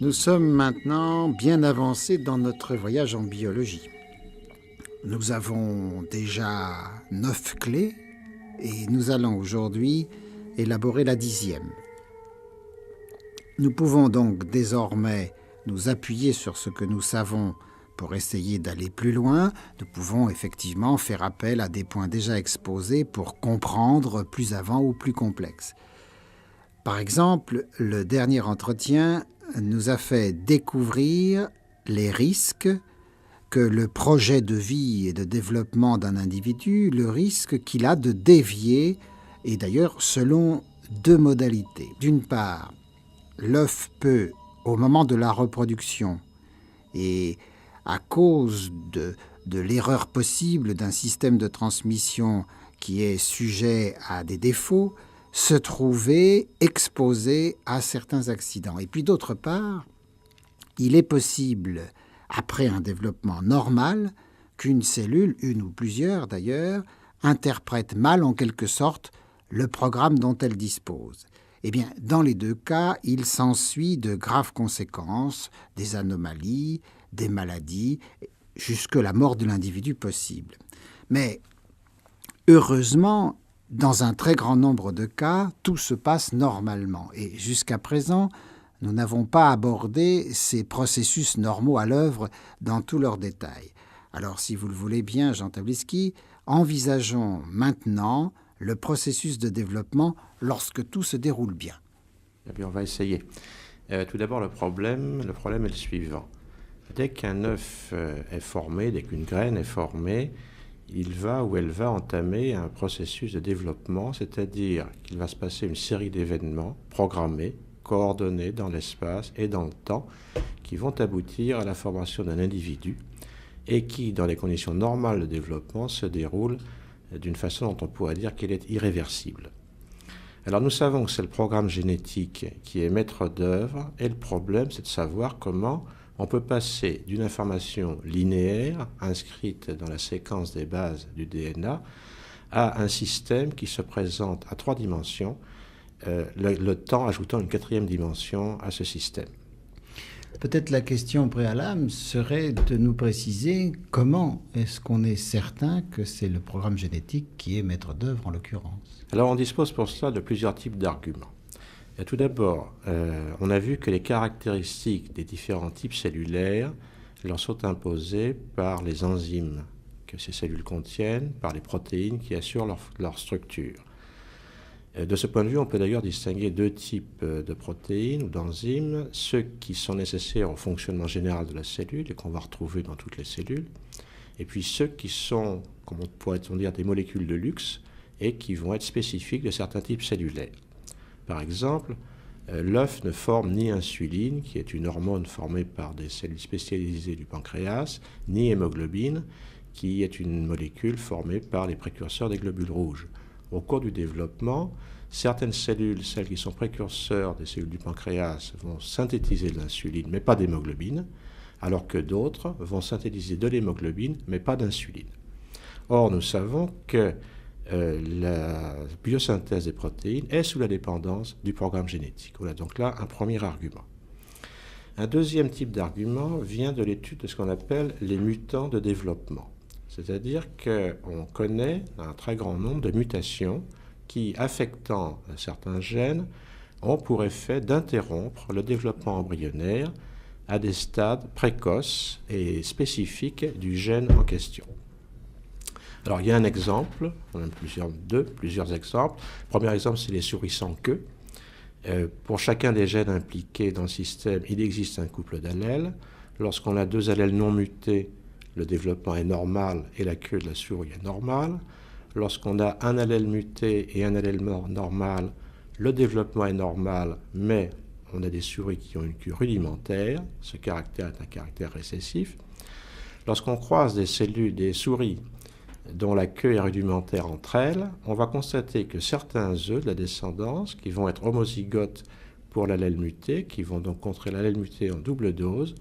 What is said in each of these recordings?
Nous sommes maintenant bien avancés dans notre voyage en biologie. Nous avons déjà 9 clés et nous allons aujourd'hui élaborer la 10e. Nous pouvons donc désormais nous appuyer sur ce que nous savons pour essayer d'aller plus loin. Nous pouvons effectivement faire appel à des points déjà exposés pour comprendre plus avant ou plus complexe. Par exemple, le dernier entretien nous a fait découvrir les risques que le projet de vie et de développement d'un individu, le risque qu'il a de dévier, et d'ailleurs selon 2 modalités. D'une part, l'œuf peut, au moment de la reproduction, et à cause de l'erreur possible d'un système de transmission qui est sujet à des défauts, se trouver exposé à certains accidents. Et puis d'autre part, il est possible, après un développement normal, qu'une cellule, une ou plusieurs d'ailleurs, interprète mal en quelque sorte le programme dont elle dispose. Eh bien, dans les 2 cas, il s'ensuit de graves conséquences, des anomalies, des maladies, jusque la mort de l'individu possible. Mais heureusement, dans un très grand nombre de cas, tout se passe normalement. Et jusqu'à présent, nous n'avons pas abordé ces processus normaux à l'œuvre dans tous leurs détails. Alors, si vous le voulez bien, Jean Tabliski, envisageons maintenant le processus de développement lorsque tout se déroule bien. Eh bien, on va essayer. Tout d'abord, le problème est le suivant. Dès qu'un œuf est formé, dès qu'une graine est formée, il va ou elle va entamer un processus de développement, c'est-à-dire qu'il va se passer une série d'événements programmés, coordonnés dans l'espace et dans le temps, qui vont aboutir à la formation d'un individu et qui, dans les conditions normales de développement, se déroulent d'une façon dont on pourrait dire qu'elle est irréversible. Alors nous savons que c'est le programme génétique qui est maître d'œuvre, et le problème c'est de savoir comment on peut passer d'une information linéaire inscrite dans la séquence des bases du DNA à un système qui se présente à 3 dimensions, le temps ajoutant une 4e dimension à ce système. Peut-être la question préalable serait de nous préciser comment est-ce qu'on est certain que c'est le programme génétique qui est maître d'œuvre en l'occurrence. Alors on dispose pour cela de plusieurs types d'arguments. Et tout d'abord, on a vu que les caractéristiques des différents types cellulaires leur sont imposées par les enzymes que ces cellules contiennent, par les protéines qui assurent leur structure. De ce point de vue, on peut d'ailleurs distinguer 2 types de protéines ou d'enzymes, ceux qui sont nécessaires au fonctionnement général de la cellule et qu'on va retrouver dans toutes les cellules, et puis ceux qui sont, comme on pourrait dire, des molécules de luxe et qui vont être spécifiques de certains types cellulaires. Par exemple, l'œuf ne forme ni insuline, qui est une hormone formée par des cellules spécialisées du pancréas, ni hémoglobine, qui est une molécule formée par les précurseurs des globules rouges. Au cours du développement, certaines cellules, celles qui sont précurseurs des cellules du pancréas, vont synthétiser de l'insuline, mais pas d'hémoglobine, alors que d'autres vont synthétiser de l'hémoglobine, mais pas d'insuline. Or, nous savons que la biosynthèse des protéines est sous la dépendance du programme génétique. Voilà donc là un premier argument. Un deuxième type d'argument vient de l'étude de ce qu'on appelle les mutants de développement. C'est-à-dire qu'on connaît un très grand nombre de mutations qui, affectant certains gènes, ont pour effet d'interrompre le développement embryonnaire à des stades précoces et spécifiques du gène en question. Alors, il y a un exemple, on a plusieurs exemples. Le premier exemple, c'est les souris sans queue. Pour chacun des gènes impliqués dans le système, il existe un couple d'allèles. Lorsqu'on a 2 allèles non mutés, le développement est normal et la queue de la souris est normale. Lorsqu'on a un allèle muté et un allèle normal, le développement est normal, mais on a des souris qui ont une queue rudimentaire. Ce caractère est un caractère récessif. Lorsqu'on croise des souris dont la queue est rudimentaire entre elles, on va constater que certains œufs de la descendance, qui vont être homozygotes pour l'allèle muté, qui vont donc contrer l'allèle muté en double dose,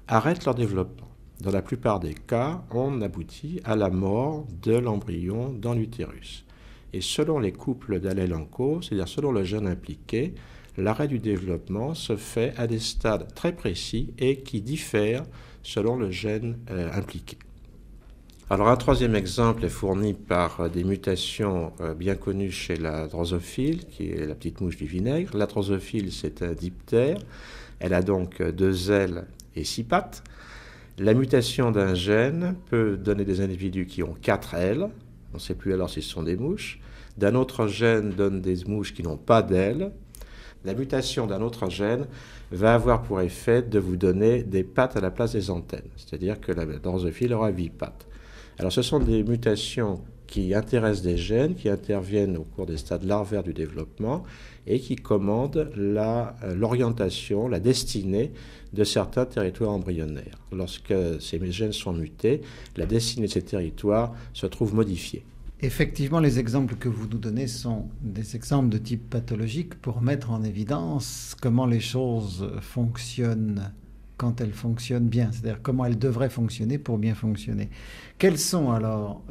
arrêtent leur développement. Dans la plupart des cas, on aboutit à la mort de l'embryon dans l'utérus. Et selon les couples d'allèles en cause, c'est-à-dire selon le gène impliqué, l'arrêt du développement se fait à des stades très précis et qui diffèrent selon le gène impliqué. Alors un troisième exemple est fourni par des mutations bien connues chez la drosophile, qui est la petite mouche du vinaigre. La drosophile, c'est un diptère. Elle a donc 2 ailes et 6 pattes. La mutation d'un gène peut donner des individus qui ont 4 ailes. On ne sait plus alors si ce sont des mouches. D'un autre gène donne des mouches qui n'ont pas d'ailes. La mutation d'un autre gène va avoir pour effet de vous donner des pattes à la place des antennes. C'est-à-dire que la drosophile aura 8 pattes. Alors ce sont des mutations qui intéressent des gènes, qui interviennent au cours des stades larvaires du développement et qui commandent l'orientation, la destinée de certains territoires embryonnaires. Lorsque ces gènes sont mutés, la destinée de ces territoires se trouve modifiée. Effectivement, les exemples que vous nous donnez sont des exemples de type pathologique pour mettre en évidence comment les choses fonctionnent quand elles fonctionnent bien, c'est-à-dire comment elles devraient fonctionner pour bien fonctionner. Quels sont alors,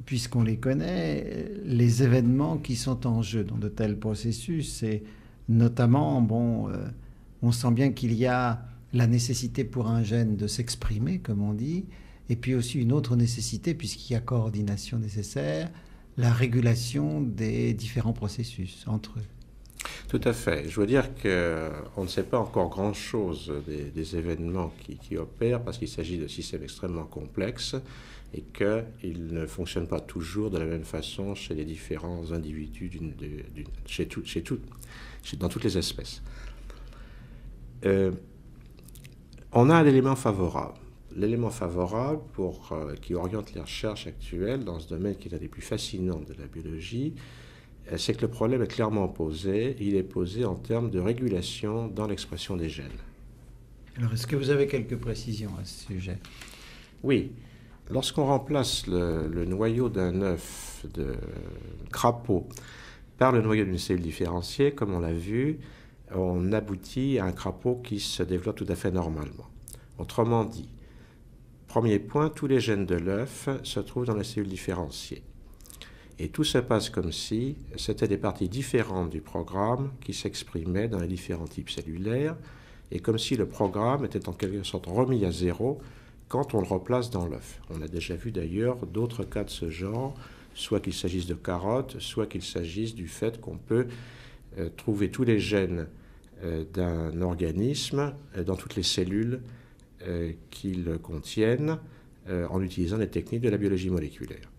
puisqu'on les connaît, les événements qui sont en jeu dans de tels processus, et notamment, on sent bien qu'il y a la nécessité pour un gène de s'exprimer, comme on dit, et puis aussi une autre nécessité, puisqu'il y a coordination nécessaire, la régulation des différents processus entre eux. Tout à fait. Je veux dire qu'on ne sait pas encore grand-chose des événements qui opèrent parce qu'il s'agit de systèmes extrêmement complexes et qu'ils ne fonctionnent pas toujours de la même façon chez les différents individus, dans toutes les espèces. On a un élément favorable. L'élément favorable qui oriente les recherches actuelles dans ce domaine qui est l'un des plus fascinants de la biologie, c'est que le problème est clairement posé. Il est posé en termes de régulation dans l'expression des gènes. Alors, est-ce que vous avez quelques précisions à ce sujet? Oui. Lorsqu'on remplace le noyau d'un œuf de crapaud par le noyau d'une cellule différenciée, comme on l'a vu, on aboutit à un crapaud qui se développe tout à fait normalement. Autrement dit, premier point, tous les gènes de l'œuf se trouvent dans la cellule différenciée. Et tout se passe comme si c'était des parties différentes du programme qui s'exprimaient dans les différents types cellulaires, et comme si le programme était en quelque sorte remis à zéro quand on le replace dans l'œuf. On a déjà vu d'ailleurs d'autres cas de ce genre, soit qu'il s'agisse de carottes, soit qu'il s'agisse du fait qu'on peut trouver tous les gènes d'un organisme dans toutes les cellules qu'ils contiennent en utilisant les techniques de la biologie moléculaire.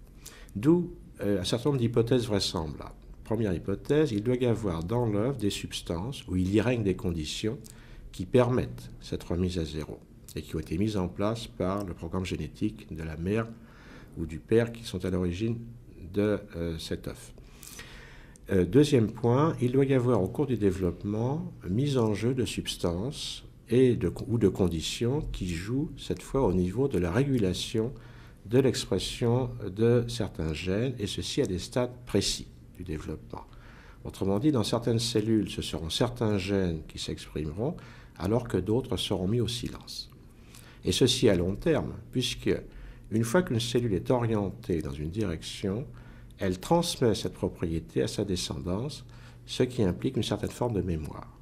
D'où un certain nombre d'hypothèses vraisemblables. Première hypothèse, il doit y avoir dans l'œuf des substances où il y règne des conditions qui permettent cette remise à zéro et qui ont été mises en place par le programme génétique de la mère ou du père qui sont à l'origine de cet œuf. Deuxième point, il doit y avoir au cours du développement mise en jeu de substances ou de conditions qui jouent cette fois au niveau de la régulation de l'expression de certains gènes, et ceci à des stades précis du développement. Autrement dit, dans certaines cellules, ce seront certains gènes qui s'exprimeront, alors que d'autres seront mis au silence. Et ceci à long terme, puisque une fois qu'une cellule est orientée dans une direction, elle transmet cette propriété à sa descendance, ce qui implique une certaine forme de mémoire.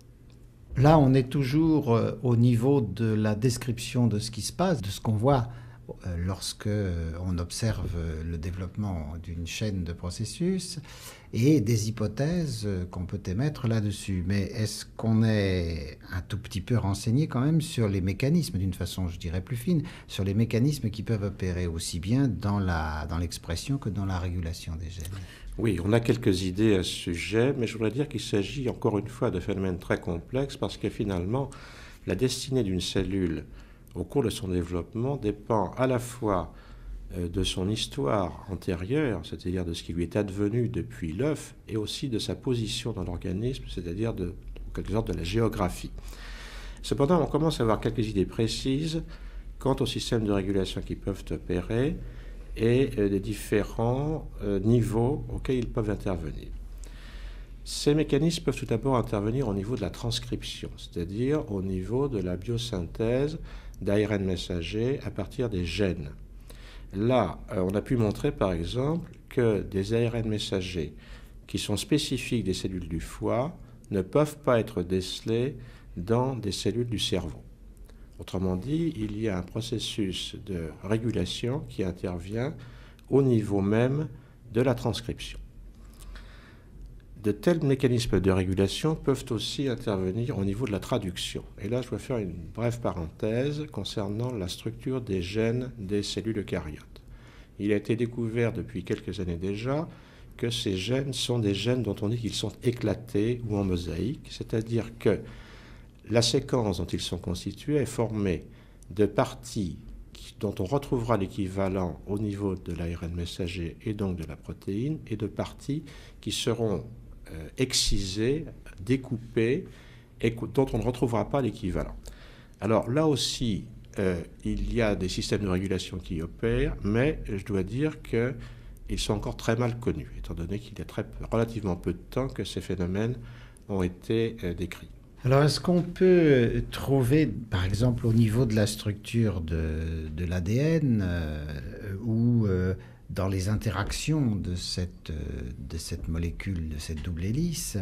Là, on est toujours au niveau de la description de ce qui se passe, de ce qu'on voit lorsque on observe le développement d'une chaîne de processus et des hypothèses qu'on peut émettre là-dessus. Mais est-ce qu'on est un tout petit peu renseigné quand même sur les mécanismes, d'une façon, je dirais, plus fine, sur les mécanismes qui peuvent opérer aussi bien dans l'expression que dans la régulation des gènes? Oui, on a quelques idées à ce sujet, mais je voudrais dire qu'il s'agit encore une fois de phénomènes très complexes parce que finalement, la destinée d'une cellule au cours de son développement dépend à la fois de son histoire antérieure, c'est-à-dire de ce qui lui est advenu depuis l'œuf, et aussi de sa position dans l'organisme, c'est-à-dire en quelque sorte de la géographie. Cependant, on commence à avoir quelques idées précises quant aux systèmes de régulation qui peuvent opérer et des différents niveaux auxquels ils peuvent intervenir. Ces mécanismes peuvent tout d'abord intervenir au niveau de la transcription, c'est-à-dire au niveau de la biosynthèse d'ARN messager à partir des gènes. Là, on a pu montrer par exemple que des ARN messagers qui sont spécifiques des cellules du foie ne peuvent pas être décelés dans des cellules du cerveau. Autrement dit, il y a un processus de régulation qui intervient au niveau même de la transcription. De tels mécanismes de régulation peuvent aussi intervenir au niveau de la traduction. Et là, je vais faire une brève parenthèse concernant la structure des gènes des cellules eucaryotes. Il a été découvert depuis quelques années déjà que ces gènes sont des gènes dont on dit qu'ils sont éclatés ou en mosaïque, c'est-à-dire que la séquence dont ils sont constitués est formée de parties dont on retrouvera l'équivalent au niveau de l'ARN messager et donc de la protéine, et de parties qui seront excisées, découpées, et dont on ne retrouvera pas l'équivalent. Alors là aussi, il y a des systèmes de régulation qui opèrent, mais je dois dire qu'ils sont encore très mal connus, étant donné qu'il y a relativement peu de temps que ces phénomènes ont été décrits. Alors, est-ce qu'on peut trouver, par exemple, au niveau de la structure de l'ADN ou dans les interactions de cette molécule, de cette double hélice,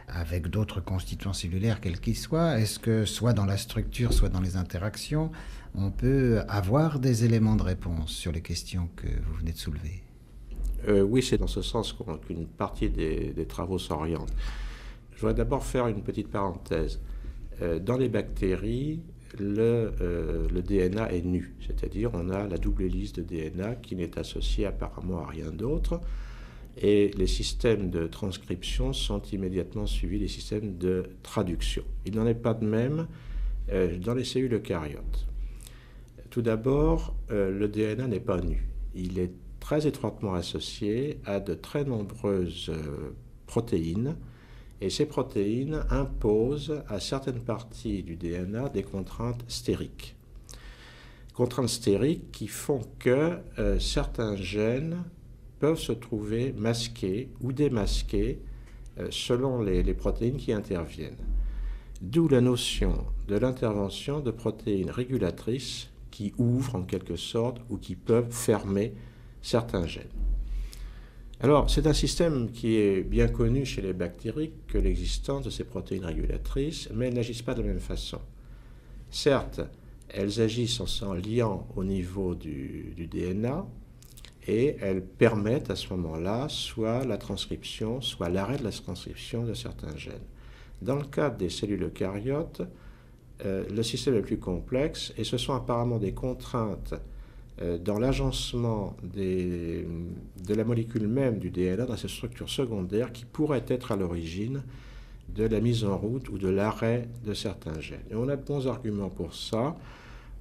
avec d'autres constituants cellulaires, quels qu'ils soient, est-ce que soit dans la structure, soit dans les interactions, on peut avoir des éléments de réponse sur les questions que vous venez de soulever? Oui, c'est dans ce sens qu'une partie des travaux s'oriente. Je voudrais d'abord faire une petite parenthèse. Dans les bactéries, le DNA est nu, c'est-à-dire on a la double hélice de DNA qui n'est associée apparemment à rien d'autre, et les systèmes de transcription sont immédiatement suivis des systèmes de traduction. Il n'en est pas de même dans les cellules eucaryotes. Tout d'abord, le DNA n'est pas nu. Il est très étroitement associé à de très nombreuses protéines, et ces protéines imposent à certaines parties du DNA des contraintes stériques. Contraintes stériques qui font que certains gènes peuvent se trouver masqués ou démasqués selon les protéines qui interviennent. D'où la notion de l'intervention de protéines régulatrices qui ouvrent en quelque sorte ou qui peuvent fermer certains gènes. Alors, c'est un système qui est bien connu chez les bactéries que l'existence de ces protéines régulatrices, mais elles n'agissent pas de la même façon. Certes, elles agissent en s'en liant au niveau du DNA et elles permettent à ce moment-là soit la transcription, soit l'arrêt de la transcription de certains gènes. Dans le cadre des cellules eucaryotes, le système est plus complexe et ce sont apparemment des contraintes dans l'agencement de la molécule même du DNA, dans cette structure secondaire, qui pourrait être à l'origine de la mise en route ou de l'arrêt de certains gènes. Et on a de bons arguments pour ça.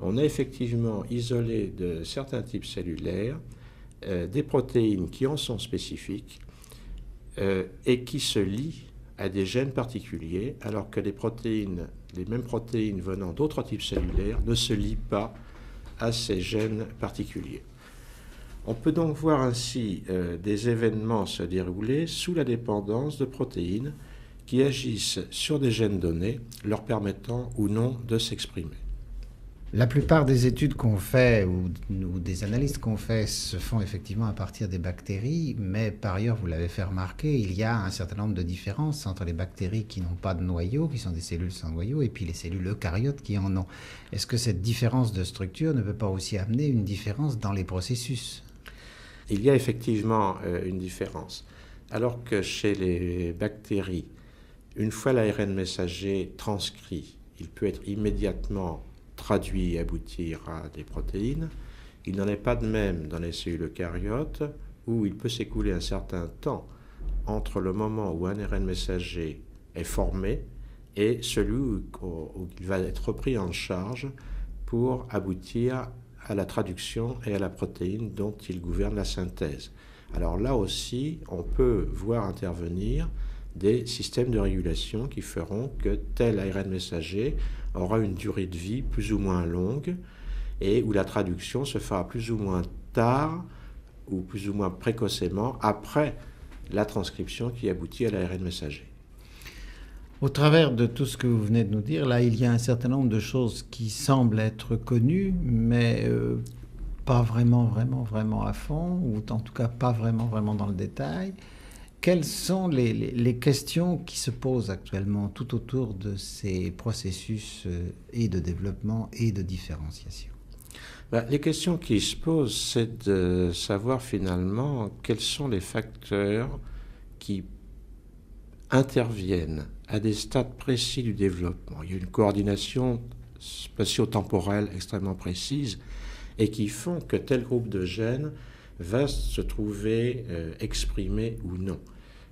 On a effectivement isolé de certains types cellulaires des protéines qui en sont spécifiques et qui se lient à des gènes particuliers, alors que les mêmes protéines venant d'autres types cellulaires ne se lient pas à ces gènes particuliers. On peut donc voir ainsi des événements se dérouler sous la dépendance de protéines qui agissent sur des gènes donnés, leur permettant ou non de s'exprimer. La plupart des études qu'on fait ou des analyses qu'on fait se font effectivement à partir des bactéries, mais par ailleurs, vous l'avez fait remarquer, il y a un certain nombre de différences entre les bactéries qui n'ont pas de noyau, qui sont des cellules sans noyau, et puis les cellules eucaryotes qui en ont. Est-ce que cette différence de structure ne peut pas aussi amener une différence dans les processus? Il y a effectivement une différence. Alors que chez les bactéries, une fois l'ARN messager transcrit, il peut être immédiatement traduit et aboutir à des protéines. Il n'en est pas de même dans les cellules eucaryotes où il peut s'écouler un certain temps entre le moment où un ARN messager est formé et celui où il va être repris en charge pour aboutir à la traduction et à la protéine dont il gouverne la synthèse. Alors là aussi, on peut voir intervenir des systèmes de régulation qui feront que tel ARN messager aura une durée de vie plus ou moins longue et où la traduction se fera plus ou moins tard ou plus ou moins précocement après la transcription qui aboutit à l'ARN messager. Au travers de tout ce que vous venez de nous dire, là, il y a un certain nombre de choses qui semblent être connues, mais pas vraiment à fond, ou en tout cas pas vraiment dans le détail. quelles sont les questions qui se posent actuellement tout autour de ces processus et de développement et de différenciation? Les questions qui se posent, c'est de savoir finalement quels sont les facteurs qui interviennent à des stades précis du développement. Il y a une coordination spatio-temporelle extrêmement précise et qui font que tel groupe de gènes va se trouver exprimé ou non.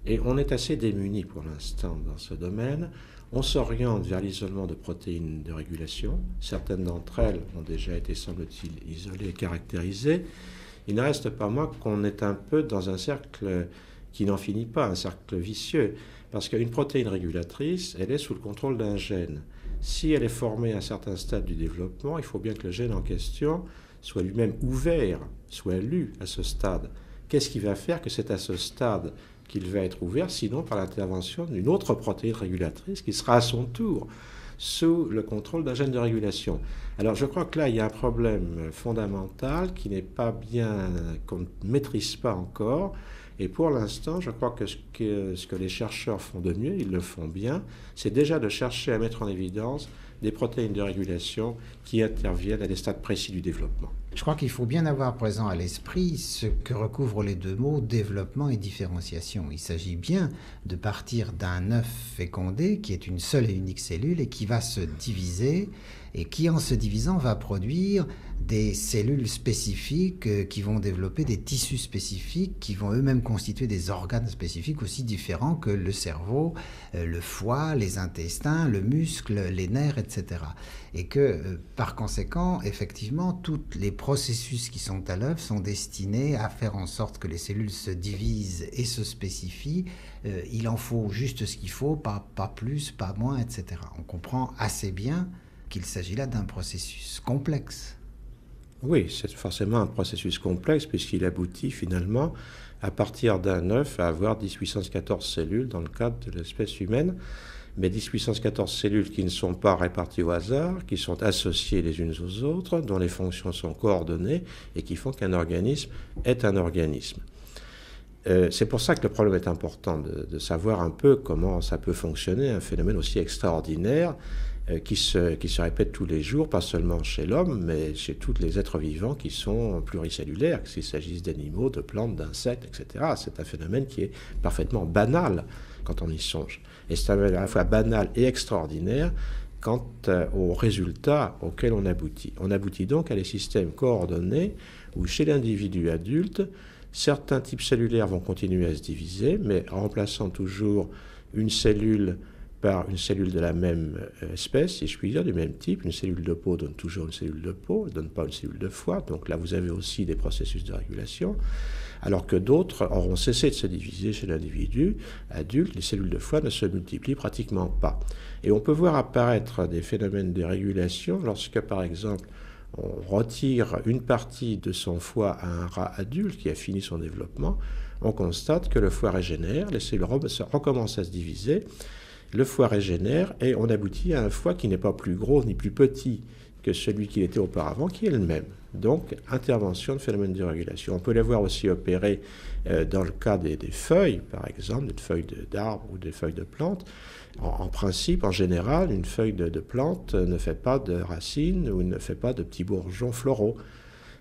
Et on est assez démunis pour l'instant dans ce domaine. On s'oriente vers l'isolement de protéines de régulation. Certaines d'entre elles ont déjà été, semble-t-il, isolées et caractérisées. Il ne reste pas moins qu'on est un peu dans un cercle qui n'en finit pas, un cercle vicieux. Parce qu'une protéine régulatrice, elle est sous le contrôle d'un gène. Si elle est formée à un certain stade du développement, il faut bien que le gène en question soit lui-même ouvert, soit lu à ce stade. Qu'est-ce qui va faire que c'est à ce stade qu'il va être ouvert, sinon par l'intervention d'une autre protéine régulatrice qui sera à son tour sous le contrôle d'un gène de régulation. Alors je crois que là, il y a un problème fondamental qui n'est pas bien, qu'on ne maîtrise pas encore. Et pour l'instant, je crois que ce que les chercheurs font de mieux, ils le font bien, c'est déjà de chercher à mettre en évidence des protéines de régulation qui interviennent à des stades précis du développement. Je crois qu'il faut bien avoir présent à l'esprit ce que recouvrent les deux mots développement et différenciation. Il s'agit bien de partir d'un œuf fécondé qui est une seule et unique cellule et qui va se diviser et qui, en se divisant, va produire des cellules spécifiques qui vont développer des tissus spécifiques qui vont eux-mêmes constituer des organes spécifiques aussi différents que le cerveau, le foie, les intestins, le muscle, les nerfs, etc. Et que, par conséquent, effectivement, tous les processus qui sont à l'œuvre sont destinés à faire en sorte que les cellules se divisent et se spécifient. Il en faut juste ce qu'il faut, pas plus, pas moins, etc. On comprend assez bien qu'il s'agit là d'un processus complexe. Oui, c'est forcément un processus complexe puisqu'il aboutit finalement à partir d'un œuf à avoir 10 puissance 14 cellules dans le cadre de l'espèce humaine, mais 10 puissance 14 cellules qui ne sont pas réparties au hasard, qui sont associées les unes aux autres, dont les fonctions sont coordonnées et qui font qu'un organisme est un organisme. C'est pour ça que le problème est important de savoir un peu comment ça peut fonctionner, un phénomène aussi extraordinaire qui se répète tous les jours, pas seulement chez l'homme, mais chez tous les êtres vivants qui sont pluricellulaires, qu'il s'agisse d'animaux, de plantes, d'insectes, etc. C'est un phénomène qui est parfaitement banal quand on y songe. Et c'est à la fois banal et extraordinaire quant aux résultats auxquels on aboutit. On aboutit donc à des systèmes coordonnés où chez l'individu adulte, certains types cellulaires vont continuer à se diviser, mais en remplaçant toujours une cellule par une cellule de la même espèce, si je puis dire, du même type. Une cellule de peau donne toujours une cellule de peau, ne donne pas une cellule de foie. Donc là, vous avez aussi des processus de régulation. Alors que d'autres auront cessé de se diviser chez l'individu adulte. Les cellules de foie ne se multiplient pratiquement pas. Et on peut voir apparaître des phénomènes de régulation lorsque, par exemple, on retire une partie de son foie à un rat adulte qui a fini son développement. On constate que le foie régénère, les cellules recommencent à se diviser. Le foie régénère et on aboutit à un foie qui n'est pas plus gros ni plus petit que celui qu'il était auparavant, qui est le même. Donc, intervention de phénomène de régulation. On peut les voir aussi opérer dans le cas des feuilles, par exemple, des feuilles d'arbres ou des feuilles de plantes. En principe, en général, une feuille de plante ne fait pas de racines ou ne fait pas de petits bourgeons floraux.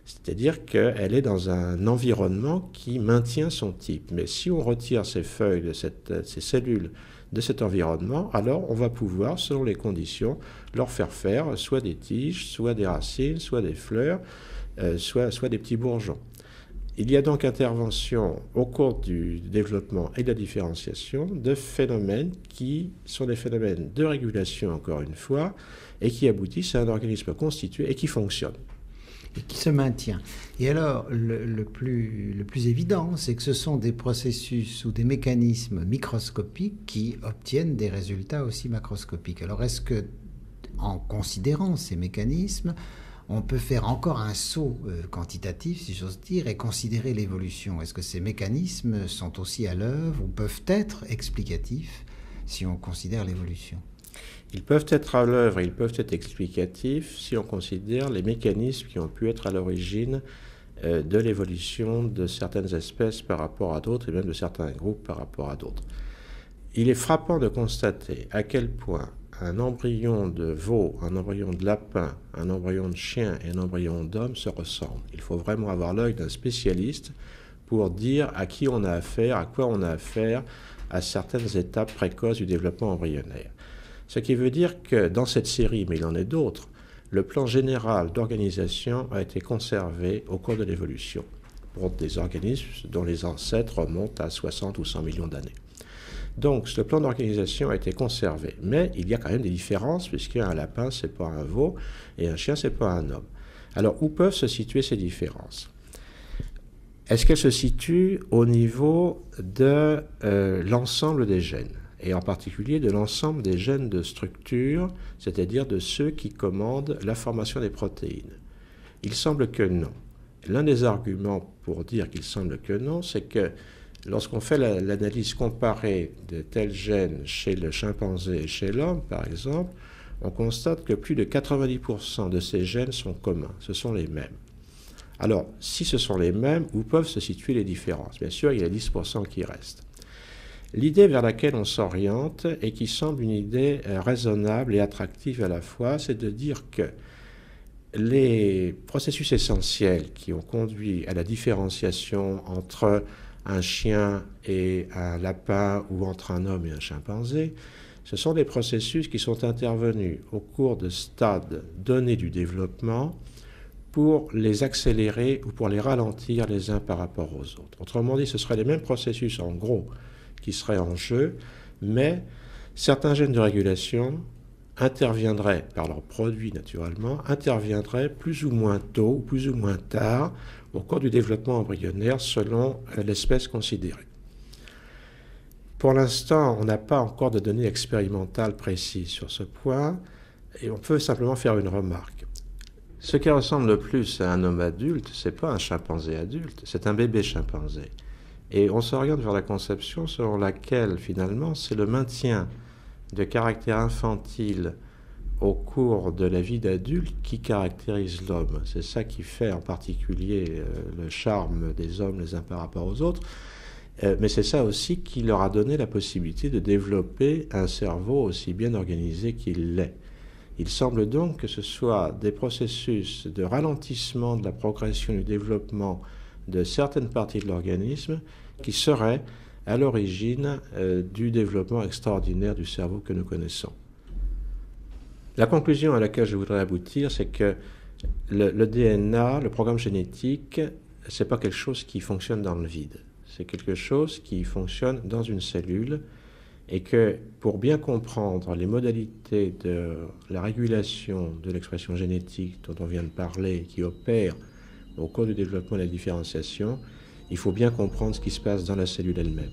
C'est-à-dire qu'elle est dans un environnement qui maintient son type. Mais si on retire ces feuilles, ces cellules de cet environnement, alors on va pouvoir, selon les conditions, leur faire soit des tiges, soit des racines, soit des fleurs, soit des petits bourgeons. Il y a donc intervention au cours du développement et de la différenciation de phénomènes qui sont des phénomènes de régulation, encore une fois, et qui aboutissent à un organisme constitué et qui fonctionne. Et qui se maintient. Et alors, le plus évident, c'est que ce sont des processus ou des mécanismes microscopiques qui obtiennent des résultats aussi macroscopiques. Alors, est-ce que, en considérant ces mécanismes, on peut faire encore un saut quantitatif, si j'ose dire, et considérer l'évolution? Est-ce que ces mécanismes sont aussi à l'œuvre ou peuvent être explicatifs si on considère l'évolution? Ils peuvent être à l'œuvre, ils peuvent être explicatifs si on considère les mécanismes qui ont pu être à l'origine de l'évolution de certaines espèces par rapport à d'autres, et même de certains groupes par rapport à d'autres. Il est frappant de constater à quel point un embryon de veau, un embryon de lapin, un embryon de chien et un embryon d'homme se ressemblent. Il faut vraiment avoir l'œil d'un spécialiste pour dire à qui on a affaire, à quoi on a affaire, à certaines étapes précoces du développement embryonnaire. Ce qui veut dire que dans cette série, mais il en est d'autres, le plan général d'organisation a été conservé au cours de l'évolution pour des organismes dont les ancêtres remontent à 60 ou 100 millions d'années. Donc, ce plan d'organisation a été conservé. Mais il y a quand même des différences, puisqu'un lapin, ce n'est pas un veau, et un chien, ce n'est pas un homme. Alors, où peuvent se situer ces différences? Est-ce qu'elles se situent au niveau de l'ensemble des gènes, et en particulier de l'ensemble des gènes de structure, c'est-à-dire de ceux qui commandent la formation des protéines? Il semble que non. L'un des arguments pour dire qu'il semble que non, c'est que lorsqu'on fait l'analyse comparée de tels gènes chez le chimpanzé et chez l'homme, par exemple, on constate que plus de 90% de ces gènes sont communs, ce sont les mêmes. Alors, si ce sont les mêmes, où peuvent se situer les différences? Bien sûr, il y a 10% qui restent. L'idée vers laquelle on s'oriente, et qui semble une idée raisonnable et attractive à la fois, c'est de dire que les processus essentiels qui ont conduit à la différenciation entre un chien et un lapin ou entre un homme et un chimpanzé, ce sont des processus qui sont intervenus au cours de stades donnés du développement pour les accélérer ou pour les ralentir les uns par rapport aux autres. Autrement dit, ce seraient les mêmes processus en gros qui seraient en jeu, mais certains gènes de régulation interviendraient, par leurs produits naturellement, interviendraient plus ou moins tôt ou plus ou moins tard au cours du développement embryonnaire selon l'espèce considérée. Pour l'instant, on n'a pas encore de données expérimentales précises sur ce point, et on peut simplement faire une remarque. Ce qui ressemble le plus à un homme adulte, ce n'est pas un chimpanzé adulte, c'est un bébé chimpanzé. Et on s'oriente vers la conception selon laquelle, finalement, c'est le maintien de caractère infantile au cours de la vie d'adulte qui caractérise l'homme. C'est ça qui fait en particulier le charme des hommes les uns par rapport aux autres, mais c'est ça aussi qui leur a donné la possibilité de développer un cerveau aussi bien organisé qu'il l'est. Il semble donc que ce soit des processus de ralentissement de la progression du développement de certaines parties de l'organisme qui seraient à l'origine du développement extraordinaire du cerveau que nous connaissons. La conclusion à laquelle je voudrais aboutir, c'est que le DNA, le programme génétique, ce n'est pas quelque chose qui fonctionne dans le vide. C'est quelque chose qui fonctionne dans une cellule et que pour bien comprendre les modalités de la régulation de l'expression génétique dont on vient de parler, qui opère au cours du développement et de la différenciation, il faut bien comprendre ce qui se passe dans la cellule elle-même.